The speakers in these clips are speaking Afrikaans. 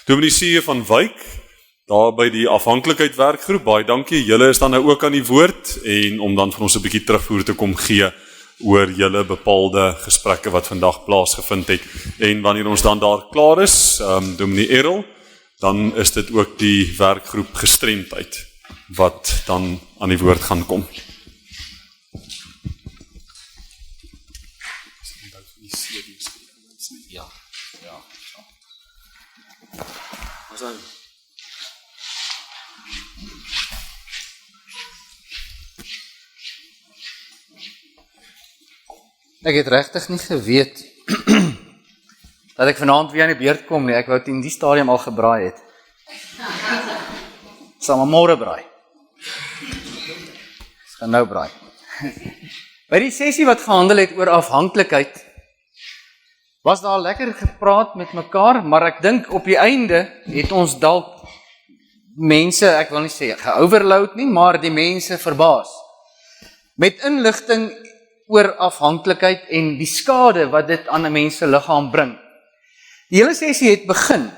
Dominee C. van Wyk, daar by die afhanklikheid werkgroep, baie dankie, julle is dan nou ook aan die woord, en om dan vir ons 'n bietjie terugvoer te kom gee, oor julle bepaalde gesprekke wat vandag plaasgevind het, en wanneer ons dan daar klaar is, Dominee Errol, dan is dit ook die werkgroep gestremdheid, wat dan aan die woord gaan kom. Ek het regtig nie geweet dat ek vanaand weer aan die beurt kom nie. Ek wou dit in die stadium al gebraai het. Sal maar môre braai. Ons gaan nou braai. By die sessie wat gehandel het oor afhanklikheid, was daar lekker gepraat met mekaar, maar ek dink op die einde het ons dalk mense, ek wil nie sê geoverload nie, maar die mense verbaas. Met inligting oor afhanklikheid en die skade wat dit aan 'n mens se liggaam bring. Die hele sessie het begin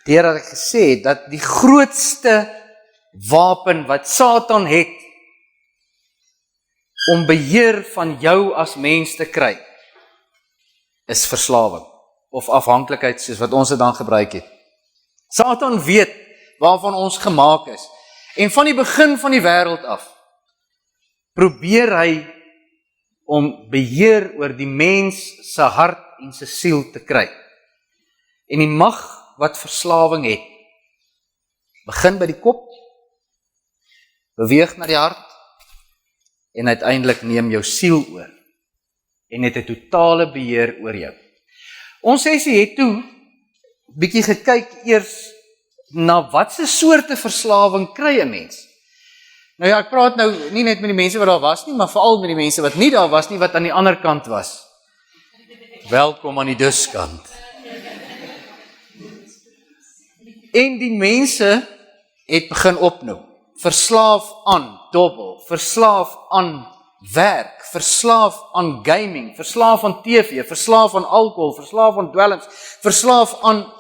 deurdat ek gesê het dat die grootste wapen wat Satan het om beheer van jou as mens te kry, is verslawing of afhanklikheid, soos wat ons dit dan gebruik het. Satan weet waarvan ons gemaak is. En van die begin van die wêreld af probeer hy om beheer oor die mens se hart en se siel te kry. En die mag wat verslawing het, begin by die kop, beweeg na die hart, en uiteindelik neem jou siel oor, en het 'n totale beheer oor jou. Ons sessie het toe bietjie gekyk eers na watse soorte verslawing kry 'n mens. Nou ja, ek praat nou nie net met die mense wat daar was nie, maar veral met die mense wat nie daar was nie, wat aan die ander kant was. Welkom aan die duskant. En die mense het begin opnoem. Verslaaf aan dobbel, verslaaf aan werk, verslaaf aan gaming, verslaaf aan TV, verslaaf aan alkohol, verslaaf aan dwelms, verslaaf aan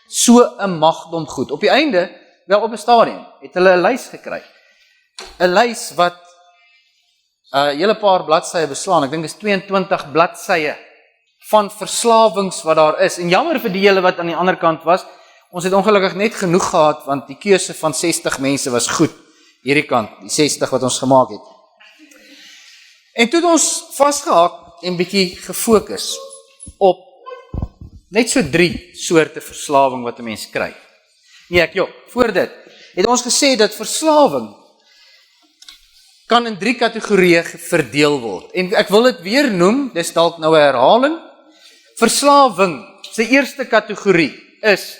so 'n magdom goed. Op die einde, wel op 'n stadium, het hulle 'n lys gekry. 'n lys wat 'n hele paar bladsye beslaan, ek dink dis 22 bladsye van verslawings wat daar is. En jammer vir die hele wat aan die ander kant was, ons het ongelukkig net genoeg gehad, want die keuse van 60 mense was goed, hierdie kant, die 60 wat ons gemaak het. En toe het ons vasgehaak en bietjie gefokus op net so 3 soorte verslawing wat 'n mens kry. Nee, voor dit het ons gesê dat verslawing kan in 3 kategorieë verdeel word. En ek wil dit weer noem, dis dalk nou 'n herhaling. Verslawing, se eerste kategorie is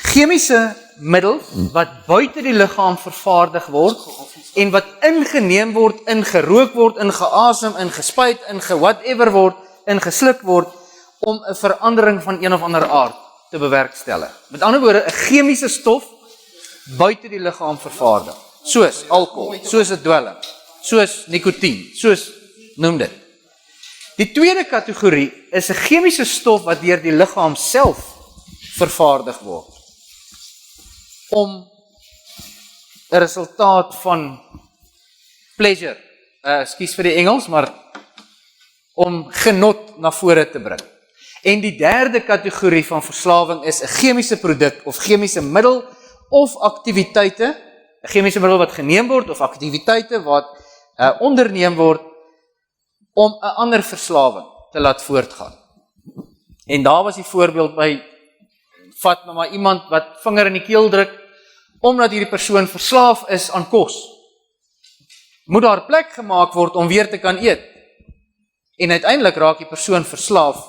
chemiese middels wat buite die liggaam vervaardig word en wat ingeneem word, ingerook word, ingeasem, ingespuit, whatever word, ingesluk word om 'n verandering van een of ander aard te bewerkstellig. Met ander woorde, 'n chemiese stof buite die liggaam vervaardig. Soos alkohol, soos 'n dwelm, soos nikotien, soos noem dit. Die tweede kategorie is 'n chemiese stof wat deur die liggaam self vervaardig word om 'n resultaat van pleasure, ekskuus vir die Engels, maar om genot na vore te bring. En die derde kategorie van verslawing is 'n chemiese produk of chemiese middel of aktiwiteite, 'n chemiese middel wat geneem word of aktiwiteite wat onderneem word om 'n ander verslawing te laat voortgaan. En daar was die voorbeeld by, vat nou maar iemand wat vinger in die keel druk, omdat hierdie persoon verslaaf is aan kos. Moet daar plek gemaak word om weer te kan eet. En uiteindelik raak die persoon verslaaf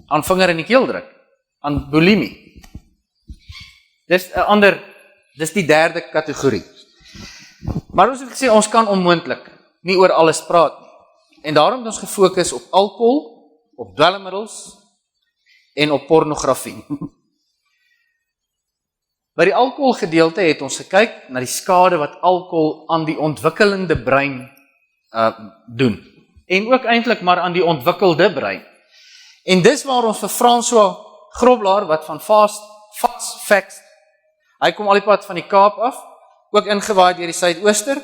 aan vinger in die keel druk, aan bulimie. Dis die derde kategorie. Maar ons het gesê, ons kan onmoontlik nie oor alles praat nie. En daarom het ons gefokus op alkohol, op dwelmmiddels en op pornografie. By die alkoholgedeelte het ons gekyk na die skade wat alkohol aan die ontwikkelende brein doen. En ook eintlik maar aan die ontwikkelde brein. En dis waar ons vir François Groblaar wat van Fast Facts, hy kom al die pad van die Kaap af, ook ingewaai deur die Suidooster.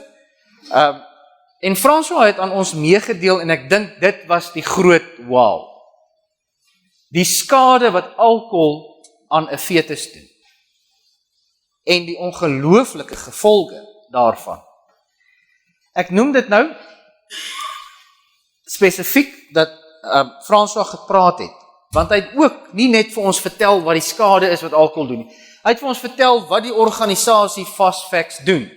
En François het aan ons meegedeel, en ek dink dit was die groot wow. Die skade wat alkohol aan 'n fetus doen. En die ongelooflike gevolge daarvan. Ek noem dit nou spesifiek dat François gepraat het, want hy het ook nie net vir ons vertel wat die skade is wat alkohol doen nie. Hy het vir ons vertel wat die organisasie Fast Facts doen.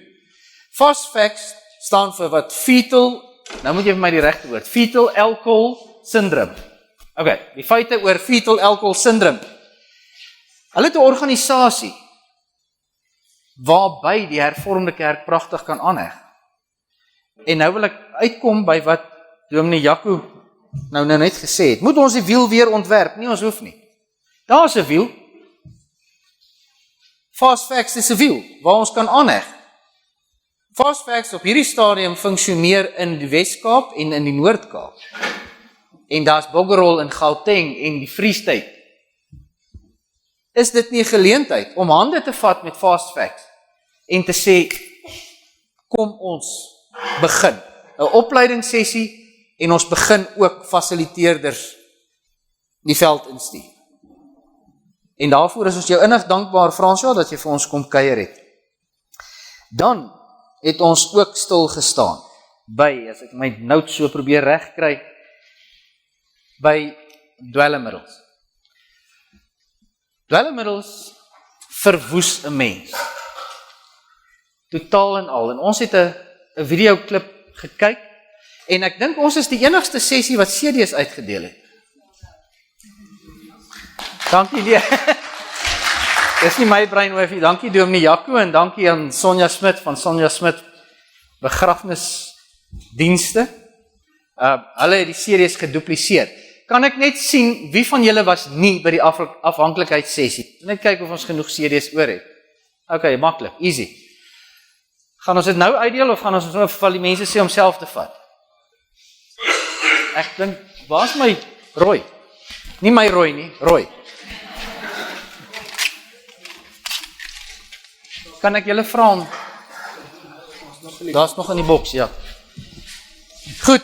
Fast Facts staan vir wat fetal, nou moet jy vir my die regte woord, fetal alcohol syndrome. Okay, die feite oor fetal alcohol syndrome. Hulle het 'n organisasie waarby die hervormde kerk pragtig kan aanheg. En nou wil ek uitkom by wat Dominee Jaco nou net gesê het. Moet ons die wiel weer ontwerp? Nee, ons hoef nie. Daar is 'n wiel. Fast Facts is 'n wiel waar ons kan aanheg. Fast Facts op hierdie stadium funksioneer in die Wes-Kaap en in die Noord-Kaap. En daar's Boggerol in Gauteng en die Free State. Is dit nie 'n geleentheid om hande te vat met Fast Facts en te sê, kom ons begin 'n opleidingssessie en ons begin ook fasiliteerders die veld instuur. En daarvoor is ons jou innig dankbaar, François, dat jy vir ons kom kuier het. Dan het ons ook stil gestaan by, as ek my notes so probeer regkry, by dwelmmiddels. Dwelmmiddels verwoes 'n mens. Totaal en al. En ons het 'n videoklip gekyk, en ek dink ons is die enigste sessie wat CD's uitgedeel het. Dankie, nee. Dis nie my breinhoofie. Dankie Dominee Jaco, en dankie aan Sonja Smit van Sonja Smit Begrafnisdienste. Hulle het die CD's gedupliseer. Kan ek net sien, wie van julle was nie by die afhanklikheidssessie? Net kyk of ons genoeg CD's oor het. Okay, maklik, easy. Gaan ons dit nou uitdeel, of gaan ons nou vir die mense sê om self te vat? Ek dink, waar is my Roy? Nie my Roy nie, Roy. Kan ek julle vra om? Daar's nog in die boks, ja. Goed.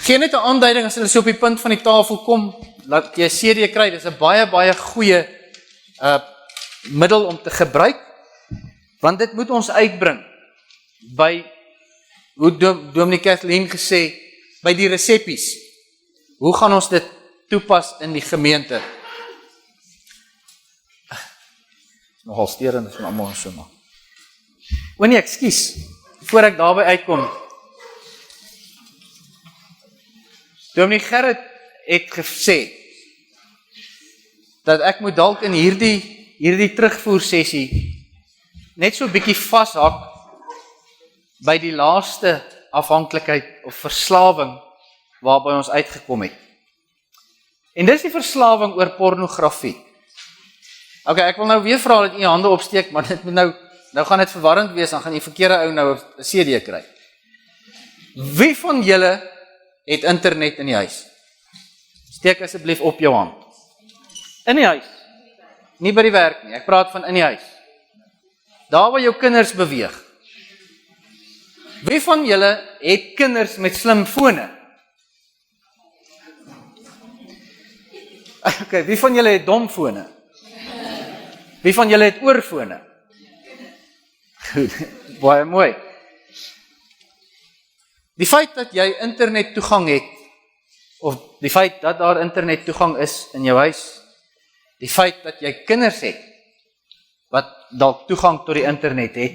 Gee net 'n aanduiding as hulle so op die punt van die tafel kom, laat jy 'n CD kry. Dis 'n baie goeie middel om te gebruik, want dit moet ons uitbring by, hoe Dominee Kathleen gesê, by die resepies. Hoe gaan ons dit toepas in die gemeente? Nogal sterend is almal so maar. O nee, ekskuus, voor ek daarby uitkom. Dominee Gerrit het gesê dat ek moet dalk in hierdie terugvoer sessie net so 'n bietjie vashak by die laaste afhanklikheid of verslawing waarby ons uitgekom het. En dis die verslawing oor pornografie. Okay, ek wil nou weer vra dat u hande opsteek, maar dit moet nou gaan dit verwarrend wees, dan gaan die verkeerde ou nou 'n CD kry. Wie van julle het internet in die huis? Steek asseblief op jou hand. In die huis. Nie by die werk nie, ek praat van in die huis. Daar waar jou kinders beweeg. Wie van julle het kinders met slimfone? Okay, wie van julle het domfone? Wie van julle het oorfone? Goed, baie mooi. Die feit dat jy internet toegang het, of die feit dat daar internet toegang is in jou huis, die feit dat jy kinders het, wat dalk toegang tot die internet het,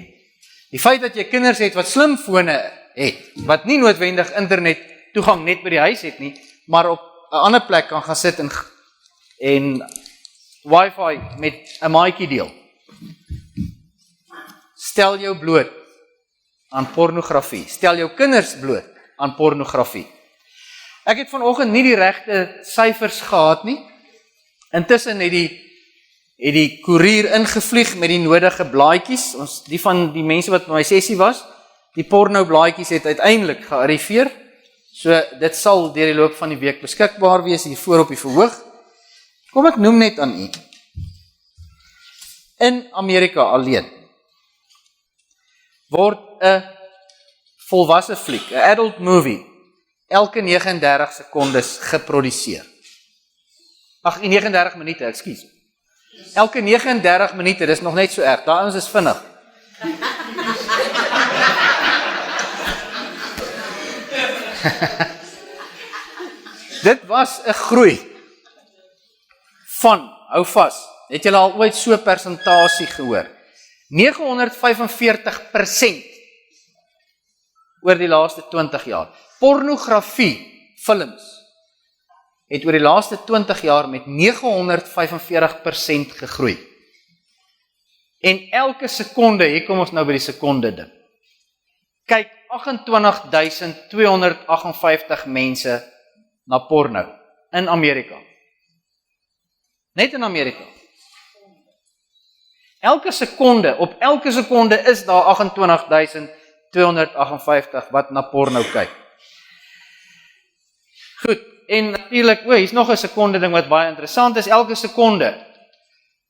die feit dat jy kinders het wat slimfone het, wat nie noodwendig internet toegang net by die huis het nie, maar op 'n ander plek kan gaan sit en wifi met 'n maatjie deel. Stel jou bloot aan pornografie. Stel jou kinders bloot aan pornografie. Ek het vanoggend nie die regte syfers gehad nie. Intussen het die koerier ingevlieg met die nodige blaadjies. Die van die mense wat by my sessie was, die porno blaadjies het uiteindelik gearriveer. So dit sal deur die loop van die week beskikbaar wees hier voor op die verhoog. Kom ek noem net aan u. In Amerika alleen word 'n volwasse fliek, 'n adult movie, elke 39 sekondes geproduseer. 39 minute, ekskuus. Elke 39 minute, dis nog net so erg. Daai ons is vinnig. Dit was 'n groei van, hou vas, het julle al ooit so 'n persentasie gehoor? 945% oor die laaste 20 jaar. Pornografie, films, het oor die laaste 20 jaar met 945% gegroei. En elke sekonde, hier kom ons nou by die sekonde ding, kyk 28.258 mense na porno in Amerika. Net in Amerika. Op elke sekonde is daar 28.258 wat na porno kyk. Goed, en natuurlik, hier's nog 'n sekonde ding wat baie interessant is. Elke sekonde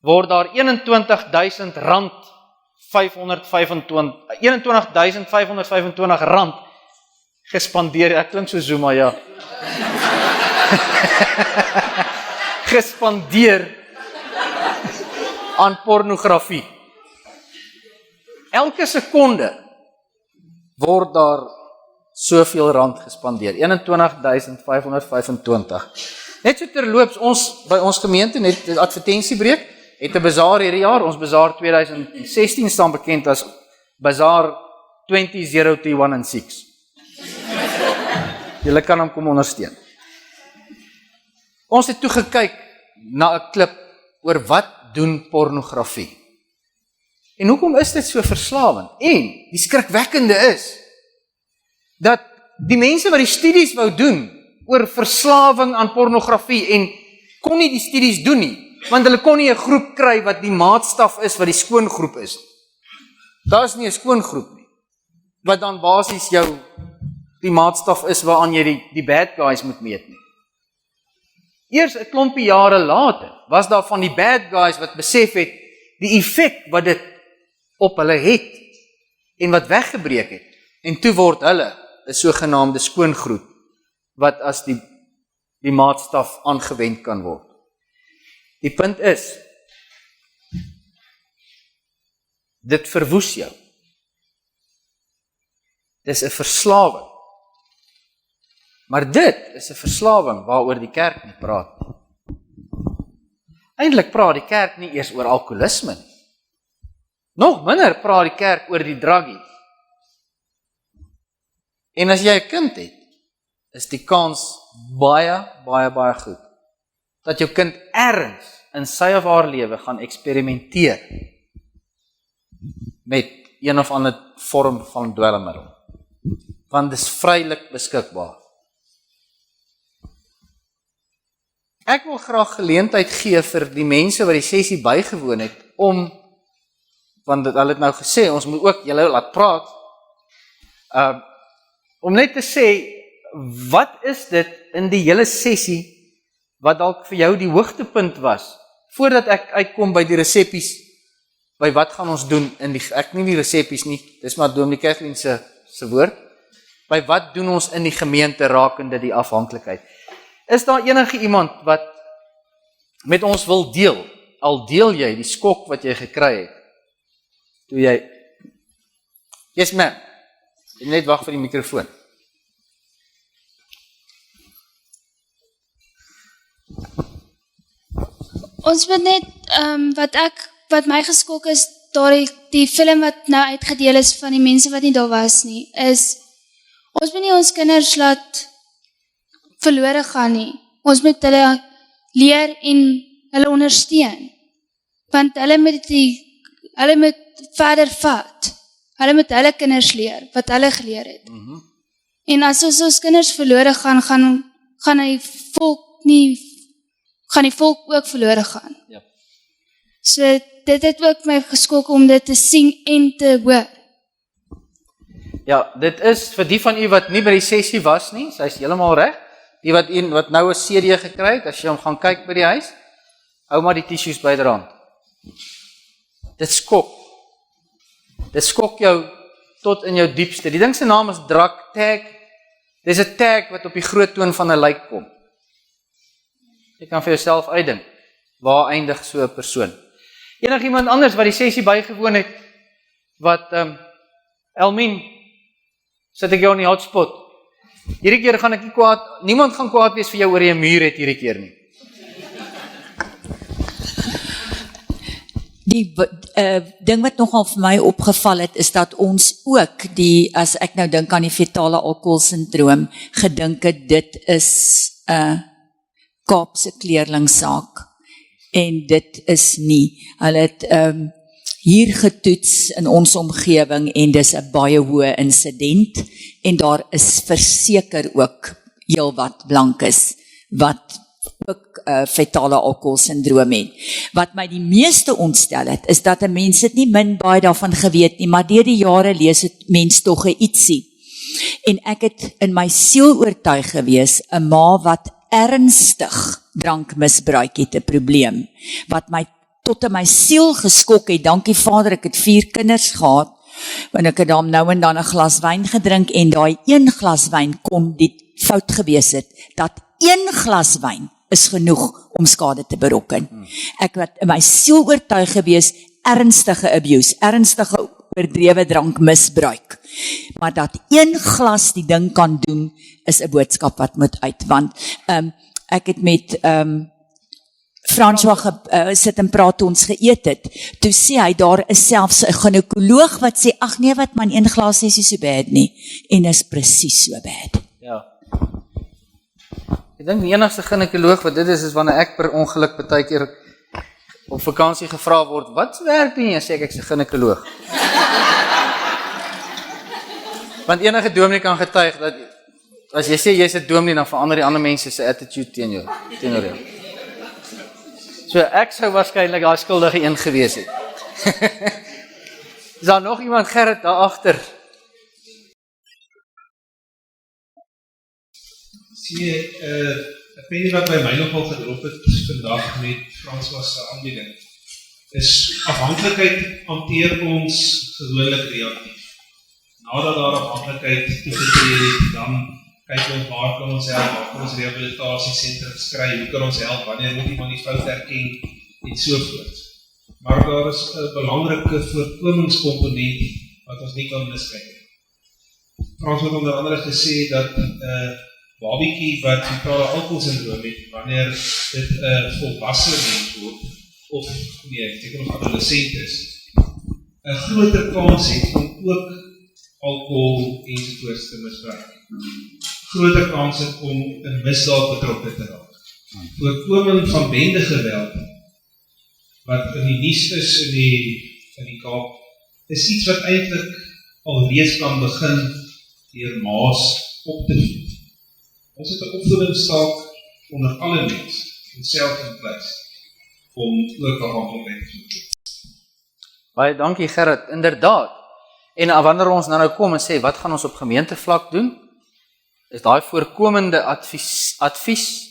word daar R21.525 gespandeer. Ek klink so Zuma, ja. Gespandeer aan pornografie. Elke sekonde word daar soveel rand gespandeer. 21.525. Net so terloops, by ons gemeente net 'n advertensiebreek, het 'n bazaar hierdie jaar, ons bazaar 2016 staan bekend as Bazaar 2021 Julle kan hom kom ondersteun. Ons het toe gekyk na 'n klip oor wat doen pornografie. En hoekom is dit so verslawend? En die skrikwekkende is dat die mense wat die studies wou doen oor verslawing aan pornografie en kon nie die studies doen nie, want hulle kon nie 'n groep kry wat die maatstaf is, wat die skoongroep is. Daar is nie 'n skoongroep nie, wat dan basies die maatstaf is waaraan jy die bad guys moet meet nie. Eers 'n klompie jare later was daar van die bad guys wat besef het die effek wat dit op hulle het en wat weggebreek het. En toe word hulle 'n sogenaamde skoongroep wat as die maatstaf aangewend kan word. Die punt is, dit verwoes jou. Dis 'n verslawing. Maar dit is 'n verslawing waaroor die kerk nie praat nie. Eintlik praat die kerk nie eers oor alkoholisme nie. Nog minder praat die kerk oor die druggies. En as jy 'n kind het, is die kans baie goed dat jou kind ergens in sy of haar lewe gaan eksperimenteer met een of ander vorm van dwelmmiddel. Want dit is vrylik beskikbaar. Ek wil graag geleentheid gee vir die mense wat die sessie bygewoon het want hulle het nou gesê, ons moet ook julle laat praat, om net te sê, wat is dit in die hele sessie wat dalk vir jou die hoogtepunt was, voordat ek uitkom by die resepies, by wat gaan ons doen ek nie die resepies nie, dis maar Dominee Kathleen se woord, by wat doen ons in die gemeente rakende die afhanklikheid. Is daar enige iemand wat met ons wil deel, al deel jy die skok wat jy gekry het, toe jy, yes ma'am, net wag vir die mikrofoon. Ons moet net, wat my geskok is, daar die film wat nou uitgedeel is van die mense wat nie daar was nie, is, ons moet nie ons kinders laat verlore gaan nie. Ons moet hulle leer en hulle ondersteun. Want hulle moet verder vat. Hulle moet hulle kinders leer, wat hulle geleer het. En as ons kinders verlore gaan die volk ook verlore gaan. Ja. So dit het ook my geskok om dit te sien en te hoor. Ja, dit is vir die van u wat nie by die sessie was nie, sy is heeltemal reg. Die wat nou 'n CD gekry het, as jy hom gaan kyk by die huis, Hou maar die tissues byderhand. Dit skok. Dit skok jou tot in jou diepste. Die ding se naam is drug tag. Dis 'n tag wat op die groot toon van 'n lijk kom. Jy kan vir jouself uitdink, waar eindig so 'n persoon? Enigiemand anders wat die sessie bygewoon het, wat, Elmien, sit ek jou in die hotspot. Hierdie keer gaan ek nie kwaad, niemand gaan kwaad wees vir jou oor jy 'n muur het hierdie keer nie. Die ding wat nogal vir my opgeval het, is dat ons ook as ek nou dink aan die fetale alkoholsindroom, gedink het dit is 'n Kaapse kleerlingsaak. En dit is nie. Hulle het hier getoets in ons omgewing en dis 'n baie hoë insident en daar is verseker ook heel wat blankes wat ook fetale alkoholsindroom het. Wat my die meeste ontstel het, is dat 'n mens het nie baie daarvan geweet nie, maar deur die jare lees het mens tog 'n ietsie. En ek het in my siel oortuig gewees, 'n ma wat ernstig drankmisbruik het 'n probleem, wat my tot in my siel geskok het. Dankie Vader, ek het 4 kinders gehad, want ek het dan nou en dan 'n glas wyn gedrink, en daai 1 glas wyn kon die fout gewees het, dat 1 glas wyn is genoeg om skade te berokken. Ek het in my siel oortuig gewees, ernstige abuse, ernstige oordrewe drankmisbruik, maar dat 1 glas die ding kan doen, is 'n boodskap wat moet uit, want ek het met François sit en praat toe ons geëet het, toe sê hy, daar is selfs 'n gynekoloog wat sê, ag nee, wat man, 1 glas is nie so bad nie, en is presies so bad. Ja. Ek dink die enigste gynekoloog wat dit is wanneer ek per ongeluk baie keer op vakansie gevra word, wat werk doen jy? En sê ek's 'n gynekoloog. Want enige dominee kan getuig dat as jy sê jy's 'n dominee, dan verander die ander mense se attitude teenoor jou. So ek sou waarskynlik daai skuldige een gewees het. Is daar nog iemand, Gerrit, daar agter? Sien jy, ek weet nie wat by my nogal gedrop het vandag met François se aanbieding, is afhanklikheid hanteer ons gewoonlik reaktief. Nadat daar afhanklikheid toegetree het, dan kyk ons waar kan ons help, waar kan ons rehabilitasiesentrums kry, hoe kan ons help, wanneer moet iemand die fout erken, en sovoorts. Maar daar is 'n belangrike voorkomingskomponent wat ons nie kan miskyk. Frans het onder andere gesê dat babietjie wat fetale alkoholsindroom het, wanneer dit 'n volwasse mens word, of nee, seker nog adolescent is, 'n groter kans het om ook alkohol ensovoorts te misbruik. Groter kans het om in misdaad betrokke te raak. Voorkoming van bendegeweld, wat in die nuus is in die Kaap, is iets wat eintlik alreeds kan begin deur ma's op te voed. Ons het 'n opvoedingsstaak onder alle mense, en self in plek, om ook afhanklikheid te doen. Baie dankie Gerrit, inderdaad. En wanneer ons nou kom en sê, wat gaan ons op gemeentevlak doen? Is daai voorkomende advies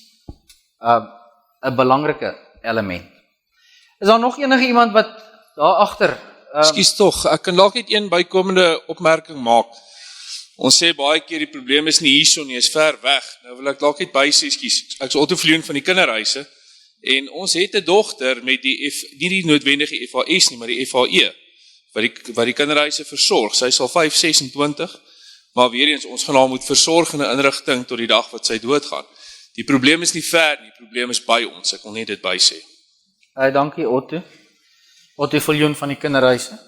'n belangrike element. Is daar nog enige iemand wat daar agter? Ekskuus tog, ek kan dalk net een bykomende opmerking maak. Ons sê baie keer die probleem is nie hierso nie, is ver weg. Nou wil ek dalk net bysê, ekskuus. Ek is Otto Vleuen van die kinderhuise en ons het 'n dogter met nie die noodwendige FAS nie, maar die FAE wat die kinderhuise versorg. Sy is al 5-26, maar weer eens ons gaan haar moet versorg in 'n inrigting tot die dag wat sy doodgaan. Die probleem is nie ver nie, die probleem is by ons. Ek wil net dit bysê. Dankie Otto. Otto Vleuen van die kinderhuise.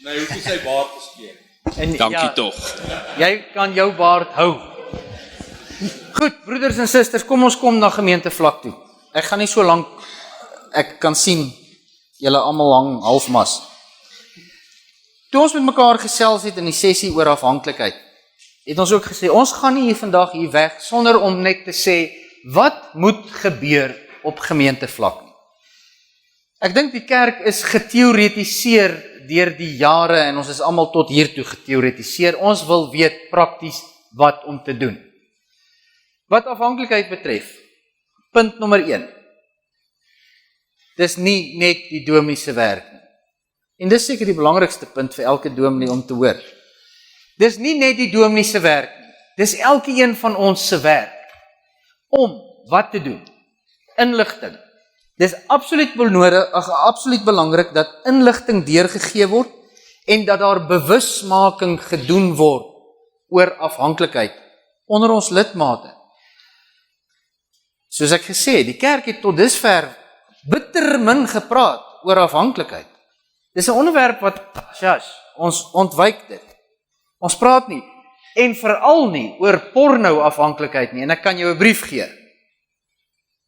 Nee, hoef nie sy baard te skeer. En Dankie tog. Jy kan jou baard hou. Goed, broeders en susters, kom ons kom na gemeentevlak toe. Ek gaan nie so lank, ek kan sien, julle almal hang halfmas. Toe ons met mekaar gesels het in die sessie oor afhanklikheid, het ons ook gesê, ons gaan nie hier vandag hier weg, sonder om net te sê, wat moet gebeur op gemeentevlak nie. Ek dink die kerk is geteoretiseer deur die jare en ons is almal tot hiertoe geteoretiseer. Ons wil weet prakties wat om te doen. Wat afhanklikheid betref, punt nommer 1. Dis nie net die dominee se werk nie. En dis seker die belangrikste punt vir elke dominee om te hoor. Dis nie net die dominee se werk nie. Dis elke een van ons se werk. Om wat te doen? Inligting. Dis absoluut belangrik dat inligting deurgegee word en dat daar bewusmaking gedoen word oor afhanklikheid onder ons lidmate. Soos ek gesê, die kerk het tot dusver bitter min gepraat oor afhanklikheid. Dis 'n onderwerp wat, ons ontwyk dit. Ons praat nie, en veral nie oor porno-afhanklikheid nie, en ek kan jou 'n brief gee,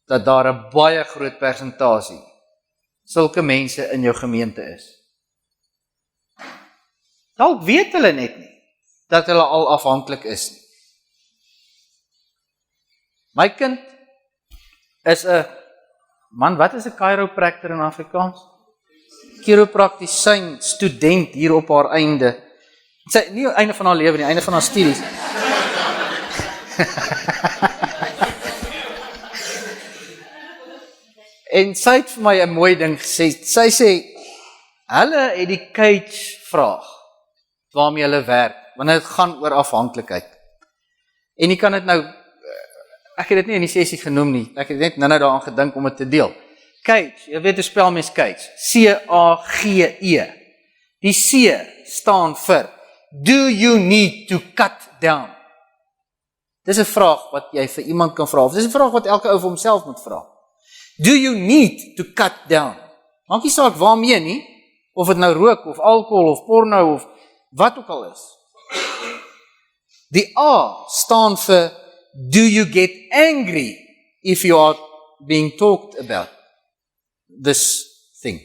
dat daar 'n baie groot persentasie sulke mense in jou gemeente is. Dalk weet hulle net nie, dat hulle al afhanklik is nie. My kind is 'n, wat is 'n chiropractor in Afrikaans? Chiropraktisyn student hier op haar einde. Sy, nie einde van haar lewe nie, einde van haar studies. En sy het vir my 'n mooi ding gesê. Sy sê, hulle het die cage vraag waarmee hulle werk, wanneer dit gaan oor afhanklikheid. En jy kan dit nou, ek het dit nie in die sessie genoem nie, ek het net nou daaraan gedink om dit te deel. Cage, jy weet hoe spel mens cage, C-A-G-E. Die C staan vir, do you need to cut down? Dis 'n vraag wat jy vir iemand kan vra, of dis 'n vraag wat elke ou vir homself moet vra. Do you need to cut down? Maak nie saak waarmee nie, of dit nou rook, of alkohol, of porno, of wat ook al is. Die A staan vir, do you get angry if you are being talked about this thing?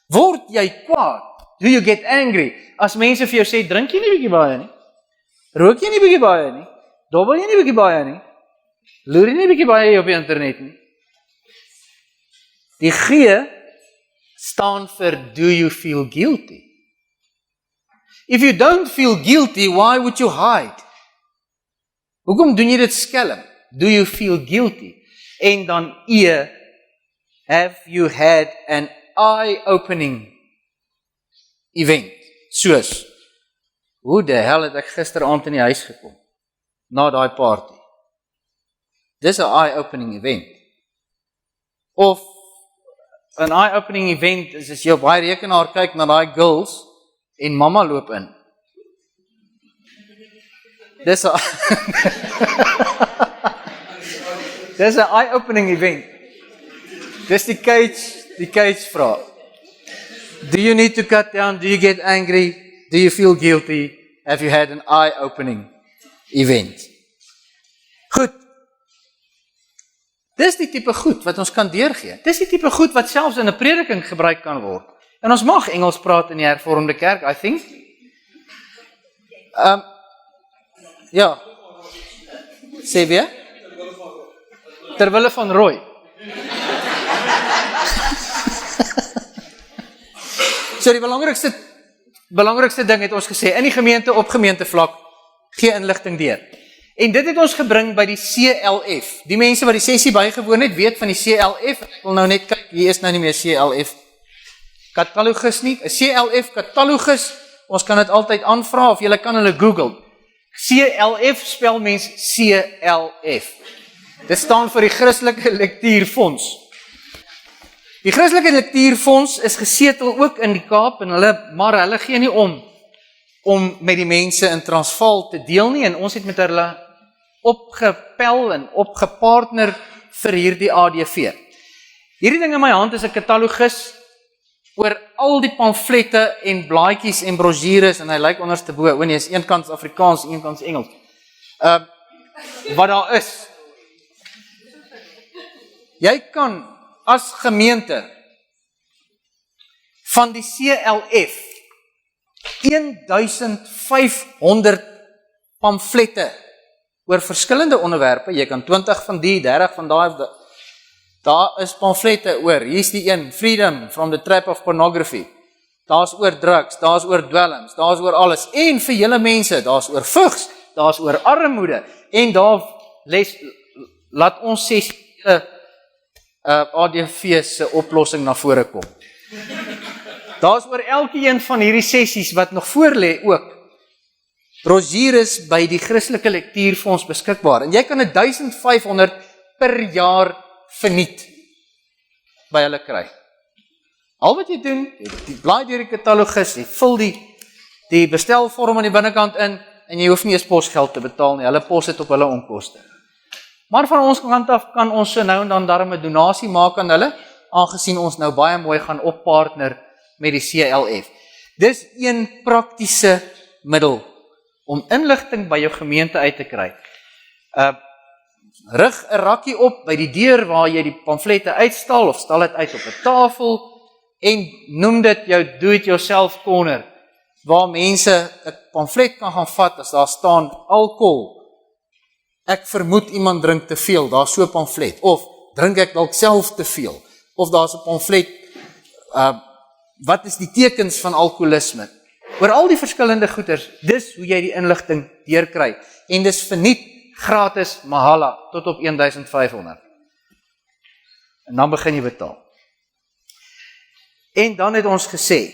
Word jy kwaad? Do you get angry? As mense vir jou sê, drink jy nie bietjie baie nie? Rook jy nie bietjie baie nie? Dobbel jy nie bietjie baie nie? Loer jy nie bietjie baie op die internet nie? Die G staan vir, do you feel guilty? If you don't feel guilty, why would you hide? Hoekom doen jy dit skelm? Do you feel guilty? En dan E, have you had an eye-opening event? Soos, hoe die hel het ek gisteraand in die huis gekom? Na daai party. Dis 'n eye-opening event. Of 'n eye-opening event is as jy op baie rekenaar kyk na daai girls en mamma loop in. Dis 'n Dis 'n eye-opening event. Dis die cage vraag. Do you need to cut down? Do you get angry? Do you feel guilty? Have you had an eye-opening event? Goed. Dis die tipe goed wat ons kan deurgee. Dis die tipe goed wat selfs in 'n prediking gebruik kan word. En ons mag Engels praat in die hervormde kerk, I think. Ja. Sê weer? Terwille van Roy. So die belangrikste ding het ons gesê, in die gemeente op gemeentevlak, gee inligting deur. En dit het ons gebring by die CLF. Die mense wat die sessie bygewoon het, weet van die CLF. Ek wil nou net kyk, hier is nou nie meer CLF katalogus nie. 'n CLF katalogus, ons kan dit altyd aanvra, of julle kan hulle Google. CLF spel mens CLF. Dit staan vir die Christelike Lektuurfonds. Die Christelike Lektuurfonds is gesetel ook in die Kaap, maar hulle gee nie om met die mense in Transvaal te deel nie, en ons het met hulle opgepel en opgepartner vir hierdie ADV. Hierdie ding in my hand is 'n katalogus oor al die pamflette en blaadjies en brosjures, en hy lyk onderste bo, nee, is een kant Afrikaans, een kant Engels. Wat daar is. Jy kan as gemeente van die CLF 1500 pamflette oor verskillende onderwerpe, jy kan 20 van die, 30 van daai, daar is pamflette oor, hier is die een, Freedom from the Trap of Pornography, daar is oor drugs, daar is oor dwelms, daar is oor alles, en vir julle mense, daar is oor vigs, daar is oor armoede, en daar laat ons sê, ADV se oplossing na vore kom. Daar's oor elkeen van hierdie sessies wat nog voorlê ook brosjures by die Christelike Lektuurfonds beskikbaar. En jy kan 1500 per jaar verniet by hulle kry. Al wat jy doen, jy blaai deur die katalogus, jy vul die bestelvorm aan die binnekant in, en jy hoef nie eens posgeld te betaal nie, hulle pos dit op hulle onkoste. Maar van ons kant af kan ons so nou en dan darm 'n donasie maak aan hulle, aangesien ons nou baie mooi gaan oppartner met die CLF. Dis een praktiese middel om inligting by jou gemeente uit te kry. Rig 'n rakkie op by die deur waar jy die pamflette uitstal, of stal dit uit op 'n tafel, en noem dit jou do-it-yourself corner, waar mense 'n pamflet kan gaan vat as daar staan alkohol. Ek vermoed iemand drink te veel, daar's so 'n pamflet, of drink ek dalk self te veel, of daar's 'n pamflet, wat is die tekens van alkoholisme? Oor al die verskillende goeders, dis hoe jy die inligting deurkry, en dis verniet gratis mahala tot op 1500. En dan begin jy betaal. En dan het ons gesê,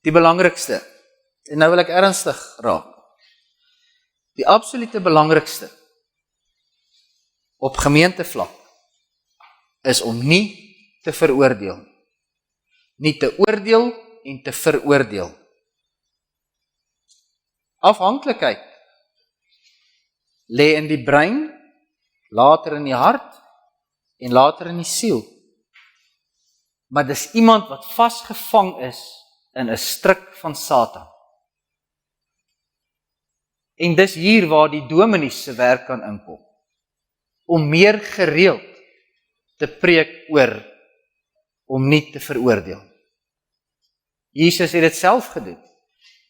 die belangrikste, en nou wil ek ernstig raak, die absolute belangrikste op gemeentevlak is om nie te veroordeel. Nie te oordeel en te veroordeel. Afhanklikheid lê in die brein, later in die hart en later in die siel. Maar dis iemand wat vasgevang is in 'n stryk van Satan. En dis hier waar die dominees se werk kan inkom, om meer gereeld te preek oor om nie te veroordeel. Jesus het dit self gedoen.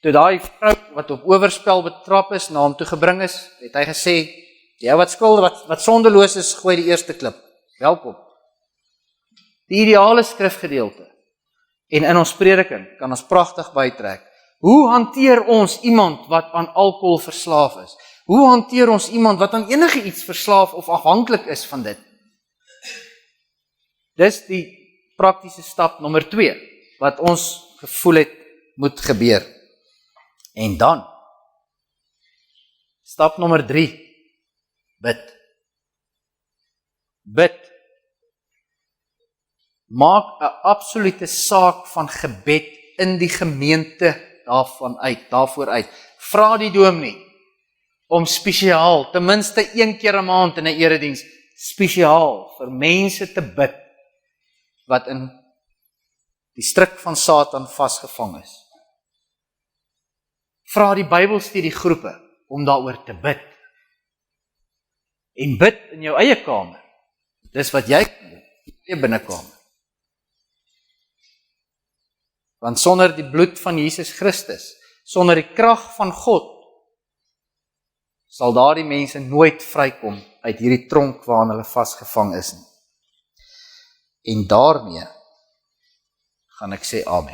Toe daai vrou wat op oorspel betrap is, na hom toe gebring is, het hy gesê, jy wat skuld, wat sondeloos is, gooi die eerste klip. Welkom. Die ideale skrifgedeelte. En in ons prediking kan ons pragtig bytrek. Hoe hanteer ons iemand wat aan alkohol verslaaf is? Hoe hanteer ons iemand wat aan enige iets verslaaf of afhanklik is van dit? Dis die praktiese stap nommer 2, wat ons gevoel het moet gebeur. En dan, stap nommer 3, bid. Bid. Maak 'n absolute saak van gebed in die gemeente daarvoor uit. Vra die dominee om spesiaal, ten minste 1 keer 'n maand in 'n erediens, spesiaal vir mense te bid wat in die stryk van Satan vasgevang is. Vra die Bybelstudiegroepe om daaroor te bid. En bid in jou eie kamer. Dis wat jy kan doen, in jou binnekamer. Want sonder die bloed van Jesus Christus, sonder die krag van God, sal daardie mense nooit vrykom uit hierdie tronk waarin hulle vasgevang is nie. En daarmee gaan ek sê amen.